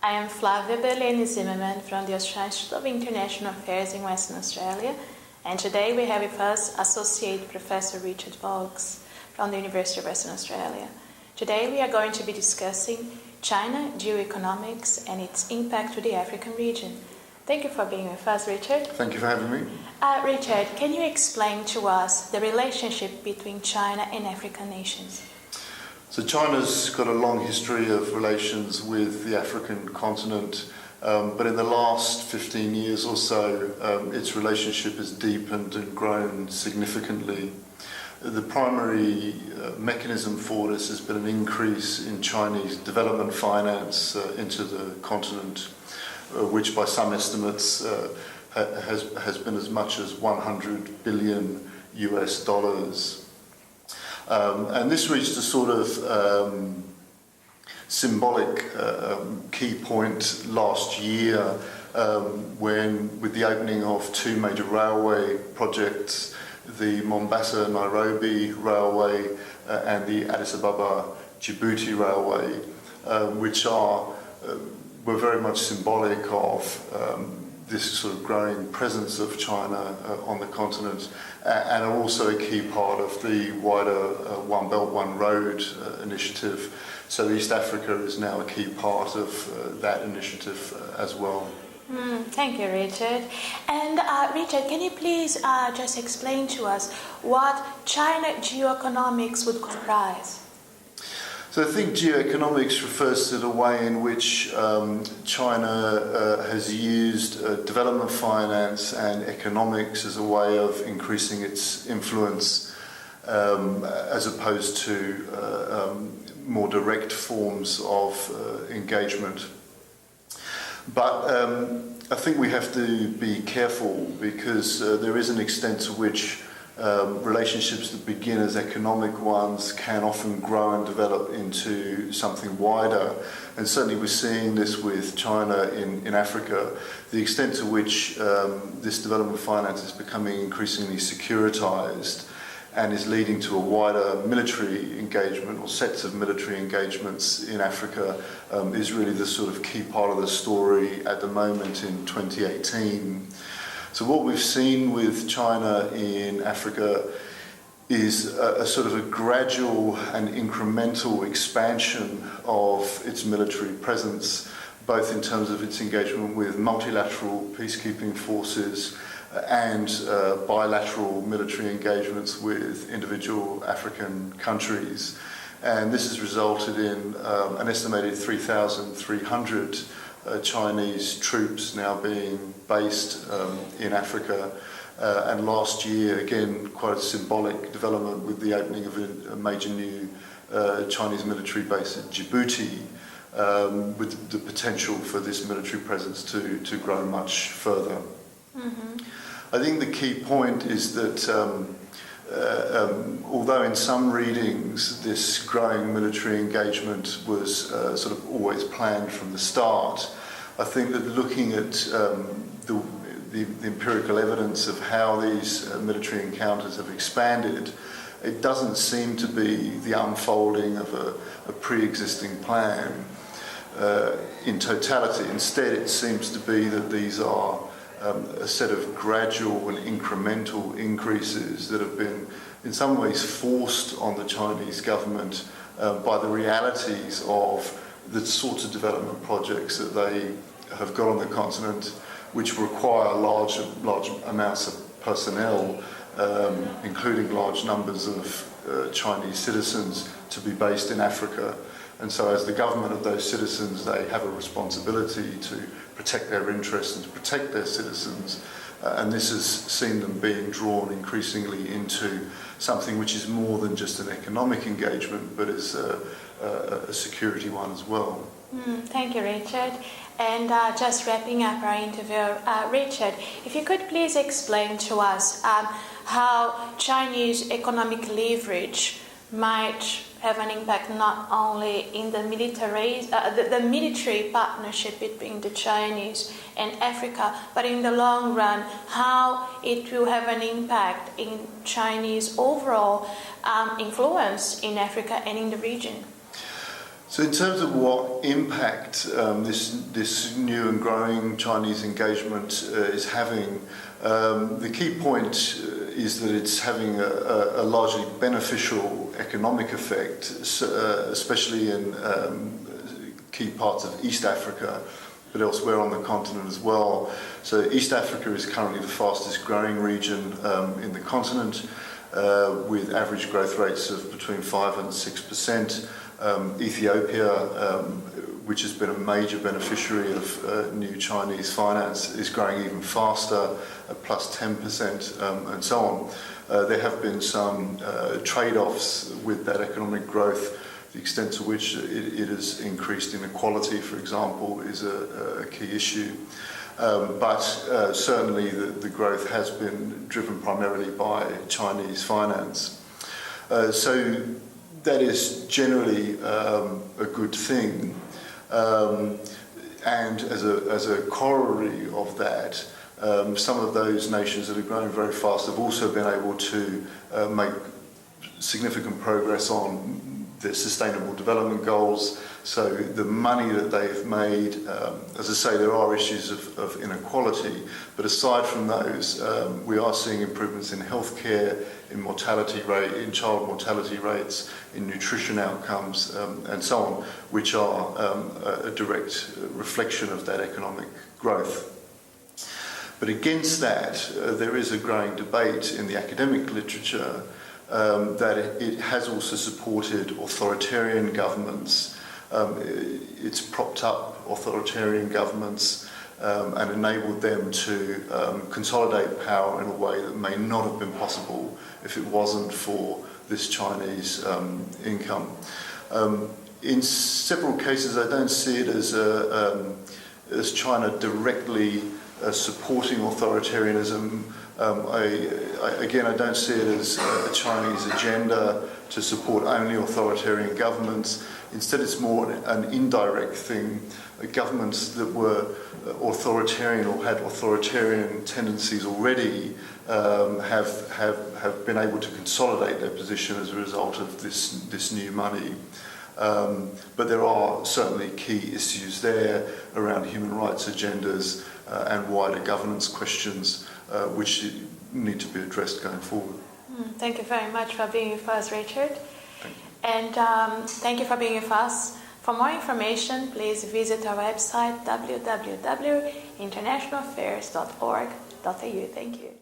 I am Flavia Bellieni Zimmermann from the Australian Institute of International Affairs in Western Australia, and today we have with us Associate Professor Richard Vokes from the University of Western Australia. Today we are going to be discussing China, geoeconomics, and its impact to the African region. Thank you for being with us, Richard. Thank you for having me. Richard, can you explain to us the relationship between China and African nations? So China's got a long history of relations with the African continent, but in the last 15 years or so, its relationship has deepened and grown significantly. The primary mechanism for this has been an increase in Chinese development finance into the continent, which by some estimates has been as much as $100 billion US. And this reached a sort of symbolic key point last year when, with the opening of two major railway projects, the Mombasa-Nairobi Railway and the Addis Ababa-Djibouti Railway, which were very much symbolic of this sort of growing presence of China on the continent, and are also a key part of the wider One Belt, One Road initiative. So East Africa is now a key part of that initiative as well. Thank you, Richard. And Richard, can you please just explain to us what China geoeconomics would comprise? So I think geoeconomics refers to the way in which China has used development finance and economics as a way of increasing its influence, as opposed to more direct forms of engagement. But I think we have to be careful, because there is an extent to which relationships that begin as economic ones can often grow and develop into something wider. And certainly we're seeing this with China in Africa, the extent to which this development finance is becoming increasingly securitized and is leading to a wider military engagement or sets of military engagements in Africa is really the sort of key part of the story at the moment in 2018. So what we've seen with China in Africa is a sort of a gradual and incremental expansion of its military presence, both in terms of its engagement with multilateral peacekeeping forces and bilateral military engagements with individual African countries. And this has resulted in an estimated 3,300 Chinese troops now being based in Africa, and last year, again, quite a symbolic development with the opening of a major new Chinese military base at Djibouti, with the potential for this military presence to grow much further. Mm-hmm. I think the key point is that although in some readings this growing military engagement was sort of always planned from the start, I think that looking at the empirical evidence of how these military encounters have expanded, it doesn't seem to be the unfolding of a pre-existing plan in totality. Instead, it seems to be that these are a set of gradual and incremental increases that have been in some ways forced on the Chinese government by the realities of the sorts of development projects that they have got on the continent, which require large amounts of personnel, including large numbers of Chinese citizens, to be based in Africa. And so as the government of those citizens, they have a responsibility to protect their interests and to protect their citizens. And this has seen them being drawn increasingly into something which is more than just an economic engagement, but is a security one as well. Thank you, Richard. And just wrapping up our interview, Richard, if you could please explain to us how Chinese economic leverage might have an impact not only in the military partnership between the Chinese and Africa, but in the long run, how it will have an impact in Chinese overall influence in Africa and in the region. So in terms of what impact this new and growing Chinese engagement is having, the key point is that it's having a largely beneficial economic effect, especially in key parts of East Africa, but elsewhere on the continent as well. So East Africa is currently the fastest growing region in the continent, with average growth rates of between 5 and 6%. Ethiopia, which has been a major beneficiary of new Chinese finance, is growing even faster, at plus 10%, and so on. There have been some trade-offs with that economic growth. The extent to which it has increased inequality, for example, is a key issue. But certainly the growth has been driven primarily by Chinese finance. So that is generally a good thing. And as a corollary of that, some of those nations that are growing very fast have also been able to make significant progress on their sustainable development goals. So the money that they've made, as I say, there are issues of inequality, but aside from those, we are seeing improvements in healthcare, in mortality rate, in child mortality rates, in nutrition outcomes, and so on, which are a direct reflection of that economic growth. But against that, there is a growing debate in the academic literature that it has also supported authoritarian governments. It's propped up authoritarian governments and enabled them to consolidate power in a way that may not have been possible if it wasn't for this Chinese income. In several cases, I don't see it as China directly supporting authoritarianism. I don't see it as a Chinese agenda to support only authoritarian governments. Instead, it's more an indirect thing. Governments that were authoritarian or had authoritarian tendencies already have been able to consolidate their position as a result of this new money. But there are certainly key issues there around human rights agendas and wider governance questions which need to be addressed going forward. Thank you very much for being with us, Richard. Thank you. And thank you for being with us. For more information, please visit our website www.internationalaffairs.org.au. Thank you.